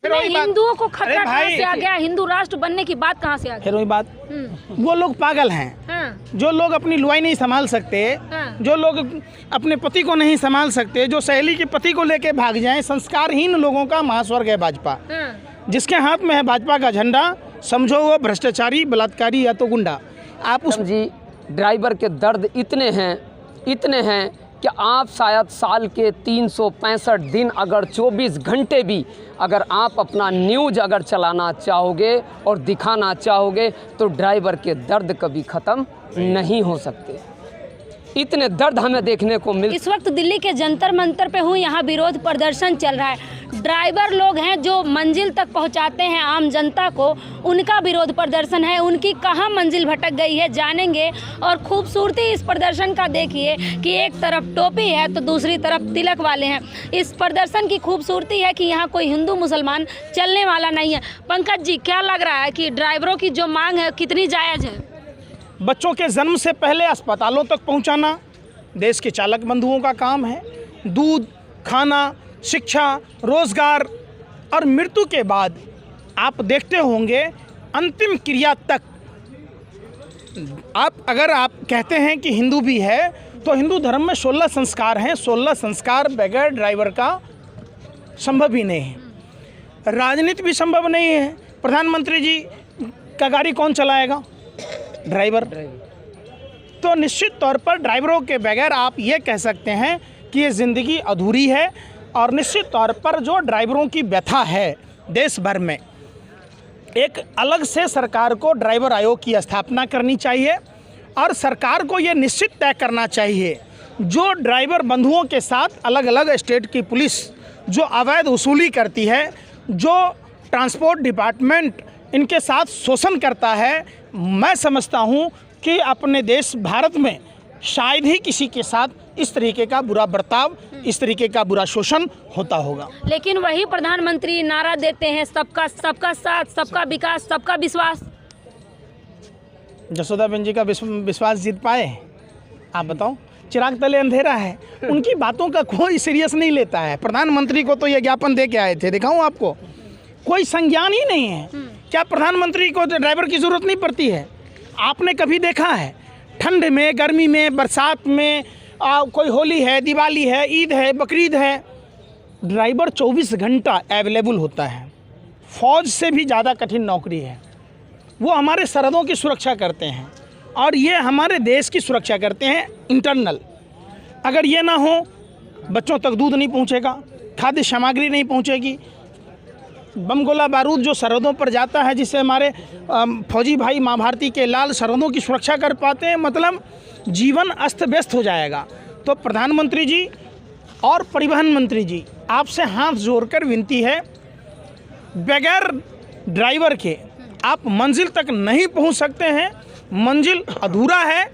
हिंदुओं को खतरा कहाँ से आ गया? हिंदू राष्ट्र बनने की बात कहाँ से आ गई? फिर वही बात, वो लोग पागल हैं। हाँ। जो लोग अपनी लुआई नहीं संभाल सकते, हाँ। जो लोग अपने पति को नहीं संभाल सकते, जो सहेली के पति को लेके भाग जाएं, संस्कारहीन लोगों का महास्वर्ग है भाजपा। हाँ। जिसके हाथ में है भाजपा का झंडा, समझो वो भ्रष्टाचारी, बलात्कारी या तो गुंडा। आप उस जी ड्राइवर के दर्द इतने हैं कि आप शायद साल के 365 दिन अगर 24 घंटे भी अगर आप अपना न्यूज़ अगर चलाना चाहोगे और दिखाना चाहोगे तो ड्राइवर के दर्द कभी ख़त्म नहीं हो सकते। इतने दर्द हमें देखने को मिल। इस वक्त दिल्ली के जंतर मंतर पे हूँ, यहाँ विरोध प्रदर्शन चल रहा है। ड्राइवर लोग हैं जो मंजिल तक पहुँचाते हैं आम जनता को, उनका विरोध प्रदर्शन है। उनकी कहाँ मंजिल भटक गई है जानेंगे। और खूबसूरती इस प्रदर्शन का देखिए कि एक तरफ टोपी है तो दूसरी तरफ तिलक वाले हैं। इस प्रदर्शन की खूबसूरती है कि यहाँ कोई हिंदू मुसलमान चलने वाला नहीं है। पंकज जी, क्या लग रहा है कि ड्राइवरों की जो मांग है कितनी जायज़ है? बच्चों के जन्म से पहले अस्पतालों तक पहुंचाना देश के चालक बंधुओं का काम है। दूध, खाना, शिक्षा, रोजगार और मृत्यु के बाद आप देखते होंगे अंतिम क्रिया तक। अगर आप कहते हैं कि हिंदू भी है तो हिंदू धर्म में 16 संस्कार हैं। 16 संस्कार बगैर ड्राइवर का संभव ही नहीं है। राजनीति भी संभव नहीं है। प्रधानमंत्री जी का गाड़ी कौन चलाएगा? ड्राइवर। तो निश्चित तौर पर ड्राइवरों के बगैर आप ये कह सकते हैं कि ये ज़िंदगी अधूरी है। और निश्चित तौर पर जो ड्राइवरों की व्यथा है देश भर में, एक अलग से सरकार को ड्राइवर आयोग की स्थापना करनी चाहिए। और सरकार को ये निश्चित तय करना चाहिए जो ड्राइवर बंधुओं के साथ अलग अलग स्टेट की पुलिस जो अवैध वसूली करती है, जो ट्रांसपोर्ट डिपार्टमेंट इनके साथ शोषण करता है, मैं समझता हूं कि अपने देश भारत में शायद ही किसी के साथ इस तरीके का बुरा बर्ताव, इस तरीके का बुरा शोषण होता होगा। लेकिन वही प्रधानमंत्री नारा देते हैं सबका साथ, सबका विकास, सबका विश्वास। जसोदाबेन जी का विश्वास जीत पाए? आप बताओ। चिराग तले अंधेरा है। उनकी बातों का कोई सीरियस नहीं लेता है। प्रधानमंत्री को तो ये ज्ञापन दे के आए थे, दिखाऊं आपको? कोई संज्ञान ही नहीं है। क्या प्रधानमंत्री को ड्राइवर की ज़रूरत नहीं पड़ती है? आपने कभी देखा है ठंड में, गर्मी में, बरसात में, कोई होली है, दिवाली है, ईद है, बकरीद है, ड्राइवर 24 घंटा अवेलेबल होता है। फौज से भी ज़्यादा कठिन नौकरी है। वो हमारे सरहदों की सुरक्षा करते हैं और ये हमारे देश की सुरक्षा करते हैं इंटरनल। अगर ये ना हो, बच्चों तक दूध नहीं पहुँचेगा, खाद्य सामग्री नहीं पहुँचेगी। बम गोला बारूद जो सरहदों पर जाता है, जिससे हमारे फौजी भाई माँ भारती के लाल सरहदों की सुरक्षा कर पाते हैं, मतलब जीवन अस्त व्यस्त हो जाएगा। तो प्रधानमंत्री जी और परिवहन मंत्री जी, आपसे हाथ जोड़कर विनती है, बगैर ड्राइवर के आप मंजिल तक नहीं पहुंच सकते हैं। मंजिल अधूरा है।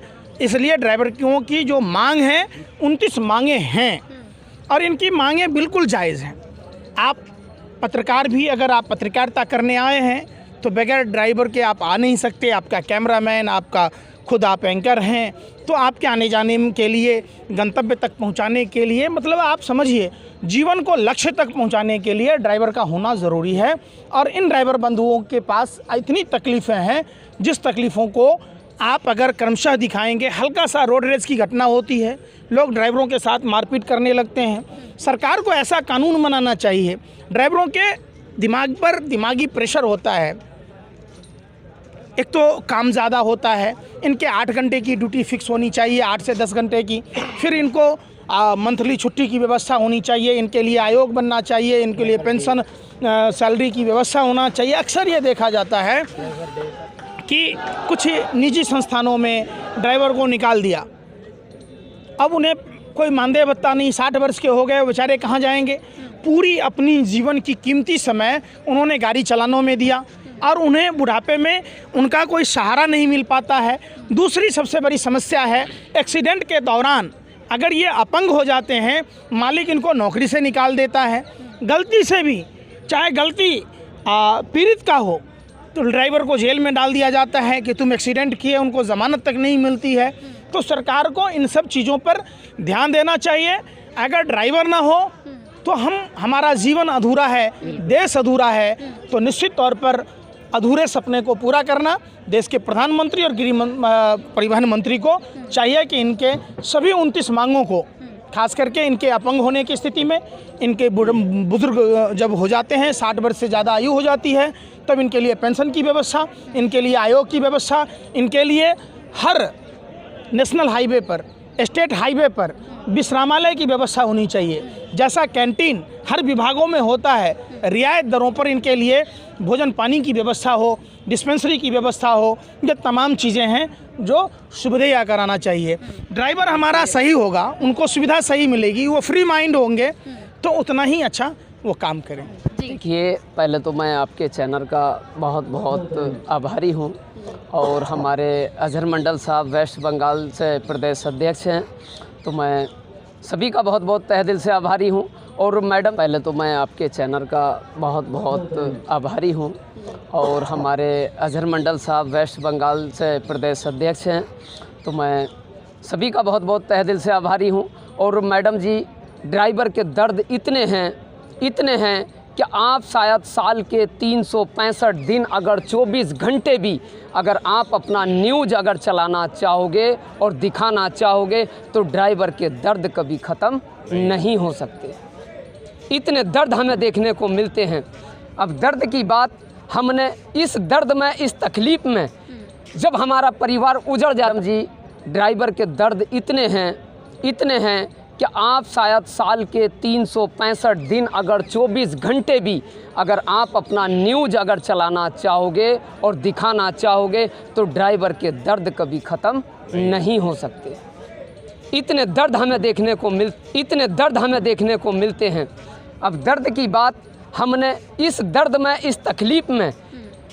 इसलिए ड्राइवरों की जो मांग है, 29 मांगें हैं और इनकी मांगें बिल्कुल जायज़ हैं। आप पत्रकार भी, अगर आप पत्रकारिता करने आए हैं तो बगैर ड्राइवर के आप आ नहीं सकते। आपका कैमरामैन, आपका खुद आप एंकर हैं, तो आपके आने जाने के लिए, गंतव्य तक पहुंचाने के लिए, मतलब आप समझिए जीवन को लक्ष्य तक पहुंचाने के लिए ड्राइवर का होना ज़रूरी है। और इन ड्राइवर बंधुओं के पास इतनी तकलीफ़ें हैं, जिस तकलीफ़ों को आप अगर क्रमशः दिखाएंगे। हल्का सा रोड रेज की घटना होती है, लोग ड्राइवरों के साथ मारपीट करने लगते हैं। सरकार को ऐसा कानून बनाना चाहिए। ड्राइवरों के दिमाग पर दिमागी प्रेशर होता है, एक तो काम ज़्यादा होता है, इनके 8 घंटे की ड्यूटी फिक्स होनी चाहिए, 8 से 10 घंटे की। फिर इनको मंथली छुट्टी की व्यवस्था होनी चाहिए, इनके लिए आयोग बनना चाहिए, इनके लिए पेंशन, सैलरी की व्यवस्था होना चाहिए। अक्सर ये देखा जाता है कि कुछ निजी संस्थानों में ड्राइवर को निकाल दिया, अब उन्हें कोई मानदेय भत्ता नहीं, 60 वर्ष के हो गए, बेचारे कहाँ जाएंगे? पूरी अपनी जीवन की कीमती समय उन्होंने गाड़ी चलानों में दिया और उन्हें बुढ़ापे में उनका कोई सहारा नहीं मिल पाता है। दूसरी सबसे बड़ी समस्या है, एक्सीडेंट के दौरान अगर ये अपंग हो जाते हैं, मालिक इनको नौकरी से निकाल देता है। गलती से भी, चाहे गलती पीड़ित का हो, तो ड्राइवर को जेल में डाल दिया जाता है कि तुम एक्सीडेंट किए, उनको ज़मानत तक नहीं मिलती है। तो सरकार को इन सब चीज़ों पर ध्यान देना चाहिए। अगर ड्राइवर ना हो तो हमारा जीवन अधूरा है, देश अधूरा है। तो निश्चित तौर पर अधूरे सपने को पूरा करना देश के प्रधानमंत्री और परिवहन मंत्री को चाहिए कि इनके सभी 29 मांगों को, खास करके इनके अपंग होने की स्थिति में, इनके बुजुर्ग जब हो जाते हैं, 60 वर्ष से ज़्यादा आयु हो जाती है, तब इनके लिए पेंशन की व्यवस्था, इनके लिए आयोग की व्यवस्था, इनके लिए हर नेशनल हाईवे पर, स्टेट हाईवे पर विश्रामालय की व्यवस्था होनी चाहिए। जैसा कैंटीन हर विभागों में होता है, रियायत दरों पर इनके लिए भोजन पानी की व्यवस्था हो, डिस्पेंसरी की व्यवस्था हो, ये तमाम चीज़ें हैं जो सुविधा कराना चाहिए। ड्राइवर हमारा सही होगा, उनको सुविधा सही मिलेगी, वो फ्री माइंड होंगे तो उतना ही अच्छा वो काम करें। देखिए, पहले तो मैं आपके चैनल का बहुत बहुत आभारी हूँ और हमारे अजहर मंडल साहब वेस्ट बंगाल से प्रदेश अध्यक्ष हैं, तो मैं सभी का बहुत बहुत तहे दिल से आभारी हूँ। और मैडम, पहले तो मैं आपके चैनल का बहुत बहुत आभारी हूँ और हमारे अजहर मंडल साहब वेस्ट बंगाल से प्रदेश अध्यक्ष हैं, तो मैं सभी का बहुत बहुत तहे दिल से आभारी हूँ। और मैडम जी, ड्राइवर के दर्द इतने हैं कि आप शायद साल के 365 दिन अगर 24 घंटे भी अगर आप अपना न्यूज़ अगर चलाना चाहोगे और दिखाना चाहोगे तो ड्राइवर के दर्द कभी ख़त्म नहीं हो सकते। इतने दर्द हमें देखने को मिलते हैं। अब दर्द की बात, हमने इस दर्द में, इस तकलीफ़ में जब हमारा परिवार उजड़ जाए जी, ड्राइवर के दर्द इतने हैं कि आप शायद साल के 365 दिन अगर 24 घंटे भी अगर आप अपना न्यूज़ अगर चलाना चाहोगे और दिखाना चाहोगे तो ड्राइवर के दर्द कभी ख़त्म नहीं हो सकते। इतने दर्द हमें देखने को मिलते हैं। अब दर्द की बात, हमने इस दर्द में, इस तकलीफ़ में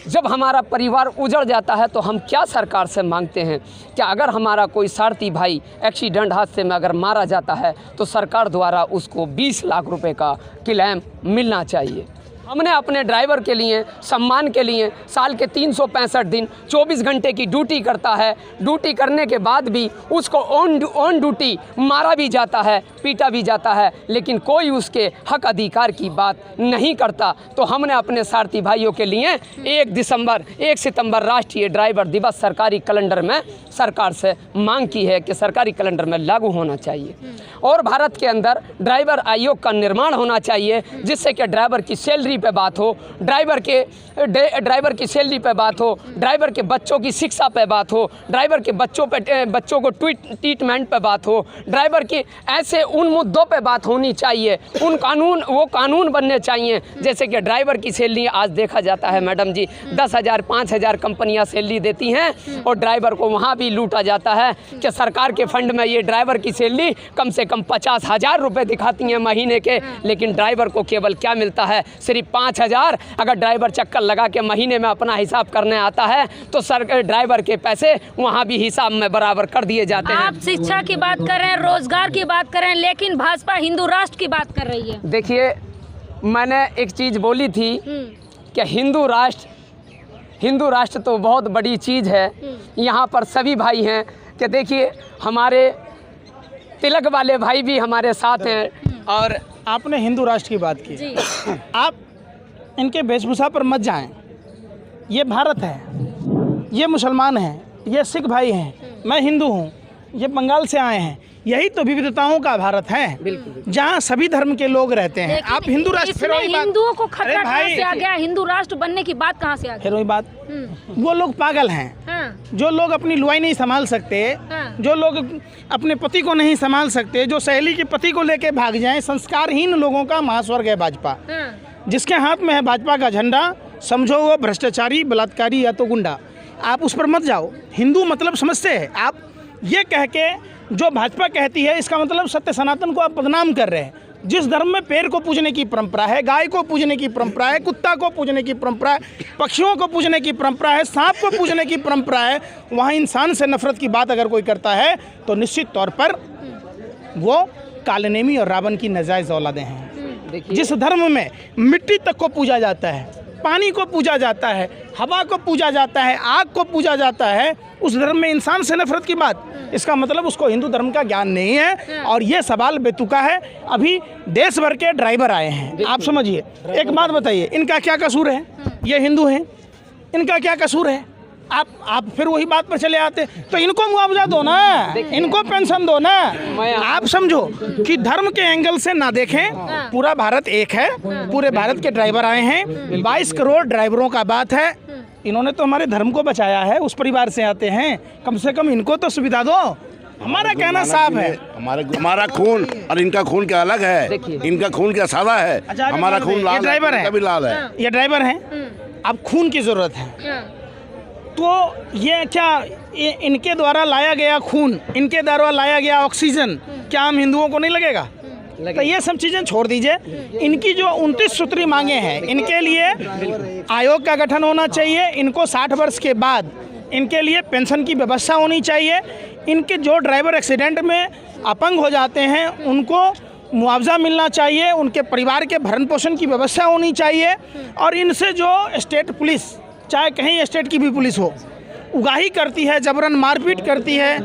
जब हमारा परिवार उजड़ जाता है तो हम क्या सरकार से मांगते हैं कि अगर हमारा कोई सारथी भाई एक्सीडेंट हादसे में अगर मारा जाता है तो सरकार द्वारा उसको 20 लाख रुपए का क्लेम मिलना चाहिए। हमने अपने ड्राइवर के लिए, सम्मान के लिए साल के 365 दिन 24 घंटे की ड्यूटी करता है। ड्यूटी करने के बाद भी उसको ऑन ड्यूटी मारा भी जाता है, पीटा भी जाता है, लेकिन कोई उसके हक अधिकार की बात नहीं करता। तो हमने अपने सारथी भाइयों के लिए 1 सितंबर राष्ट्रीय ड्राइवर दिवस सरकारी कैलेंडर में सरकार से मांग की है कि सरकारी कैलेंडर में लागू होना चाहिए और भारत के अंदर ड्राइवर आयोग का निर्माण होना चाहिए, जिससे कि ड्राइवर की सैलरी पे बात हो, ड्राइवर की सैलरी पे बात हो, ड्राइवर के बच्चों की शिक्षा पे बात हो, ड्राइवर के बच्चों को ट्रीटमेंट पे बात हो, ड्राइवर की ऐसे उन मुद्दों पे बात होनी चाहिए। वो कानून बनने चाहिए। जैसे कि ड्राइवर की सैलरी आज देखा जाता है मैडम जी, 10,000 5,000 कंपनियां सैलरी देती हैं और ड्राइवर को वहाँ भी लूटा जाता है कि सरकार के फंड में ये ड्राइवर की सैलरी कम से कम 50,000 रुपये दिखाती हैं महीने के, लेकिन ड्राइवर को केवल क्या मिलता है, सिर्फ 5,000। अगर ड्राइवर चक्कर लगा के महीने में अपना हिसाब करने आता है तो ड्राइवर के पैसे वहाँ भी हिसाब में बराबर कर दिए जाते हैं। आप शिक्षा की बात कर रहे हैं, रोजगार की बात कर रहे हैं, लेकिन भाजपा हिंदू राष्ट्र की बात कर रही है। देखिए, मैंने एक चीज़ बोली थी कि हिंदू राष्ट्र तो बहुत बड़ी चीज़ है। यहाँ पर सभी भाई हैं कि देखिए, हमारे तिलक वाले भाई भी हमारे साथ हैं। और आपने हिंदू राष्ट्र की बात की, आप इनके वेशभूषा पर मत जाएं। ये भारत है, ये मुसलमान हैं, ये सिख भाई हैं, मैं हिंदू हूँ, ये बंगाल से आए हैं। यही तो विविधताओं का भारत है, जहाँ सभी धर्म के लोग रहते हैं। आप हिंदू राष्ट्र, फिर वही बात, हिंदुओं को खतरा कहाँ से आ गया? हिंदू राष्ट्र बनने की बात कहाँ से आ गई? फिर वही बात, वो लोग पागल हैं। जो लोग अपनी लुआई नहीं संभाल सकते, जो लोग अपने पति को नहीं संभाल सकते, जो सहेली के पति को लेके भाग जाएं, संस्कारहीन लोगों का महास्वर्ग है भाजपा। जिसके हाथ में है भाजपा का झंडा, समझो वो भ्रष्टाचारी, बलात्कारी या तो गुंडा। आप उस पर मत जाओ। हिंदू मतलब समझते हैं आप, ये कह के जो भाजपा कहती है इसका मतलब सत्य सनातन को आप बदनाम कर रहे हैं। जिस धर्म में पेड़ को पूजने की परंपरा है, गाय को पूजने की परंपरा है, कुत्ता को पूजने की परंपरा है, पक्षियों को पूजने की परंपरा है, सांप को पूजने की परंपरा है, वहाँ इंसान से नफरत की बात अगर कोई करता है तो निश्चित तौर पर वो कालनेमी और रावण की नाजायज़ औलादें हैं। जिस धर्म में मिट्टी तक को पूजा जाता है, पानी को पूजा जाता है, हवा को पूजा जाता है, आग को पूजा जाता है, उस धर्म में इंसान से नफरत की बात, इसका मतलब उसको हिंदू धर्म का ज्ञान नहीं है। और ये सवाल बेतुका है। अभी देश भर के ड्राइवर आए हैं, आप समझिए। एक बात बताइए, इनका क्या कसूर है? ये हिंदू हैं, इनका क्या कसूर है? आप फिर वही बात पर चले आते। तो इनको मुआवजा दो ना, इनको पेंशन दो ना। आप समझो कि धर्म के एंगल से ना देखें, पूरा भारत एक है, पूरे भारत के ड्राइवर आए हैं, 22 करोड़ ड्राइवरों का बात है। इन्होंने तो हमारे धर्म को बचाया है, उस परिवार से आते हैं, कम से कम इनको तो सुविधा दो। हमारा कहना साफ है, हमारा खून और इनका खून क्या अलग है, इनका खून क्या सादा है, हमारा खून लाल, ड्राइवर है, लाल है, ये ड्राइवर हैं। अब खून की जरूरत है, तो ये क्या इनके द्वारा लाया गया खून, इनके द्वारा लाया गया ऑक्सीजन क्या हम हिंदुओं को नहीं लगेगा? तो ये सब चीज़ें छोड़ दीजिए। इनकी जो 29 सूत्री मांगे हैं, इनके लिए आयोग का गठन होना चाहिए। इनको 60 वर्ष के बाद इनके लिए पेंशन की व्यवस्था होनी चाहिए। इनके जो ड्राइवर एक्सीडेंट में अपंग हो जाते हैं उनको मुआवजा मिलना चाहिए। उनके परिवार के भरण पोषण की व्यवस्था होनी चाहिए। और इनसे जो स्टेट पुलिस, चाहे कहीं स्टेट की भी पुलिस हो, उगाही करती है, जबरन मारपीट करती है,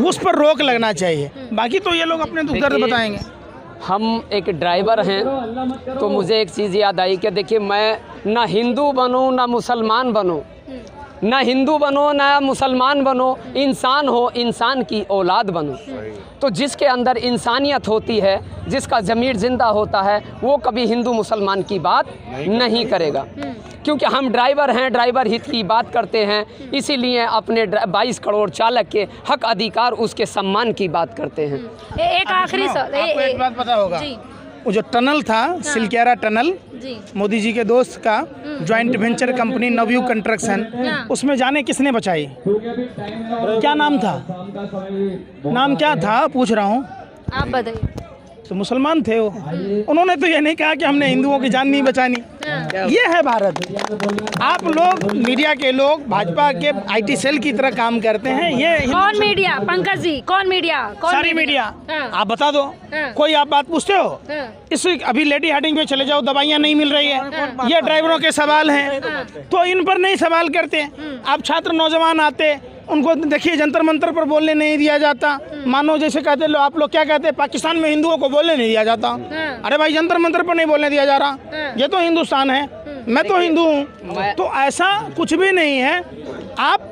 उस पर रोक लगना चाहिए। बाकी तो ये लोग अपने दुख दर्द बताएंगे। हम एक ड्राइवर हैं तो मुझे एक चीज़ याद आई कि देखिए, मैं ना हिंदू बनूं ना मुसलमान बनूं, ना हिंदू बनो ना मुसलमान बनो, इंसान हो, इंसान की औलाद बनो। तो जिसके अंदर इंसानियत होती है, जिसका ज़मीर ज़िंदा होता है, वो कभी हिंदू मुसलमान की बात नहीं करेगा। क्योंकि हम ड्राइवर हैं, ड्राइवर हित की बात करते हैं, इसीलिए अपने 22 करोड़ चालक के हक अधिकार, उसके सम्मान की बात करते हैं। एक आखिरी सवाल, आपको एक बात पता होगा, जी, वो जो टनल था, सिलक्यारा टनल, जी, मोदी जी के दोस्त का ज्वाइंट वेंचर कंपनी नवयू कंस्ट्रक्शन, उसमें जाने किसने बचाई? क्या नाम था? नाम क्या था पूछ रहा हूँ। आप बताइए। तो मुसलमान थे वो, उन्होंने तो ये नहीं कहा कि हमने हिंदुओं की जान नहीं बचानी। ये है भारत। आप लोग मीडिया के लोग भाजपा के IT सेल की तरह काम करते हैं। ये कौन मीडिया? पंकज जी, कौन मीडिया? कौन सारी मीडिया। हाँ। आप बता दो, कोई आप बात पूछते हो? इस अभी लेडी हार्डिंग में चले जाओ, दवाइयाँ नहीं मिल रही है, ये ड्राइवरों के सवाल हैं, तो इन पर नहीं सवाल करते। आप छात्र नौजवान आते, उनको देखिए जंतर मंतर पर बोलने नहीं दिया जाता। मानो जैसे कहते लो, आप लोग क्या कहते हैं, पाकिस्तान में हिंदुओं को बोलने नहीं दिया जाता। अरे भाई, जंतर मंतर पर नहीं बोलने दिया जा रहा, ये तो हिंदुस्तान है, मैं तो हिंदू हूँ। तो ऐसा कुछ भी नहीं है। आप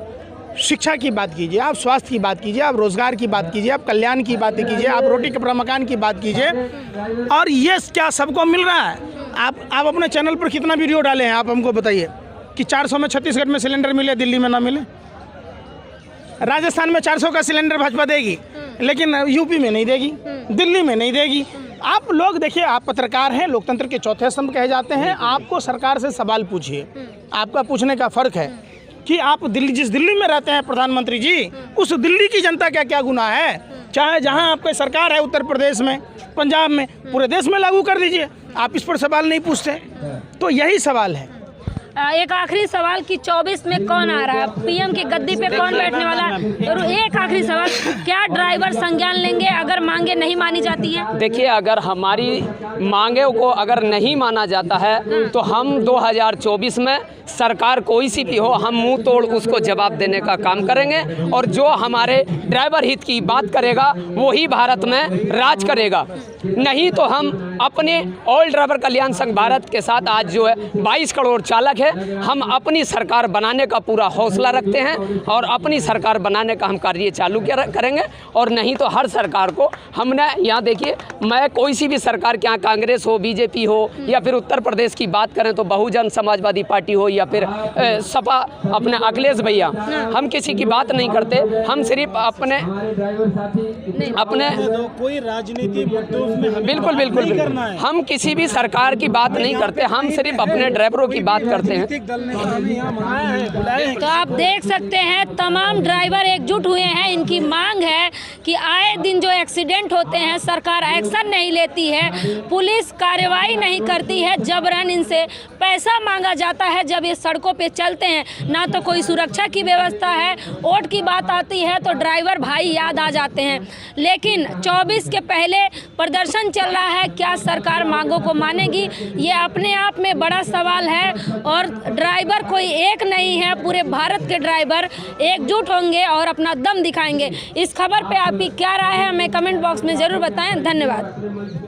शिक्षा की बात कीजिए, आप स्वास्थ्य की बात कीजिए, आप रोजगार की बात कीजिए, आप कल्याण की बात कीजिए, आप रोटी कपड़ा मकान की बात कीजिए, और ये क्या सबको मिल रहा है? आप अपने चैनल पर कितना वीडियो डाले हैं? आप हमको बताइए कि 400 में छत्तीसगढ़ में सिलेंडर मिले, दिल्ली में ना मिले। राजस्थान में 400 का सिलेंडर भाजपा देगी, लेकिन यूपी में नहीं देगी, दिल्ली में नहीं देगी। आप लोग देखिए, आप पत्रकार हैं, लोकतंत्र के चौथे स्तंभ कहे जाते हैं। आपको सरकार से सवाल पूछिए। आपका पूछने का फ़र्क है कि आप जिस दिल्ली में रहते हैं प्रधानमंत्री जी, उस दिल्ली की जनता का क्या गुनाह है? चाहे जहां आपकी सरकार है, उत्तर प्रदेश में, पंजाब में, पूरे देश में लागू कर दीजिए। आप इस पर सवाल नहीं पूछते। तो यही सवाल है। एक आखिरी सवाल कि 24 में कौन आ रहा है, PM की गद्दी पे कौन बैठने वाला है? और एक आखिरी सवाल, क्या ड्राइवर संज्ञान लेंगे अगर मांगे नहीं मानी जाती है? देखिए, अगर हमारी मांगे को अगर नहीं माना जाता है तो हम 2024 में सरकार कोई सी भी हो, हम मुंह तोड़ उसको जवाब देने का काम करेंगे। और जो हमारे ड्राइवर हित की बात करेगा वही भारत में राज करेगा। नहीं तो हम अपने ऑल ड्राइवर कल्याण संघ भारत के साथ आज जो है 22 करोड़ चालक है, हम अपनी सरकार बनाने का पूरा हौसला रखते हैं और अपनी सरकार बनाने का हम कार्य चालू करेंगे। और नहीं तो हर सरकार को हमने, यहाँ देखिए, मैं कोई सी भी सरकार के, यहाँ कांग्रेस हो, BJP हो, या फिर उत्तर प्रदेश की बात करें तो बहुजन समाजवादी पार्टी हो, या फिर सपा अपने अखिलेश भैया, हम किसी की बात नहीं करते। हम सिर्फ अपने कोई राजनीति मुद्दों में बिल्कुल बिल्कुल हम किसी भी सरकार की बात नहीं करते, हम सिर्फ अपने ड्राइवरों की बात करते हैं। तो आप देख सकते हैं, तमाम ड्राइवर एकजुट हुए हैं। इनकी मांग है कि आए दिन जो एक्सीडेंट होते हैं, सरकार एक्शन नहीं लेती है, पुलिस कार्रवाई नहीं करती है, जबरन इनसे पैसा मांगा जाता है। जब ये सड़कों पे चलते हैं, ना तो कोई सुरक्षा की व्यवस्था है, वोट की बात आती है तो ड्राइवर भाई याद आ जाते हैं। लेकिन 24 के पहले प्रदर्शन चल रहा है, क्या सरकार मांगों को मानेगी? ये अपने आप में बड़ा सवाल है। और और ड्राइवर कोई एक नहीं है, पूरे भारत के ड्राइवर एकजुट होंगे और अपना दम दिखाएंगे। इस खबर पे आपकी क्या राय है हमें कमेंट बॉक्स में ज़रूर बताएं। धन्यवाद।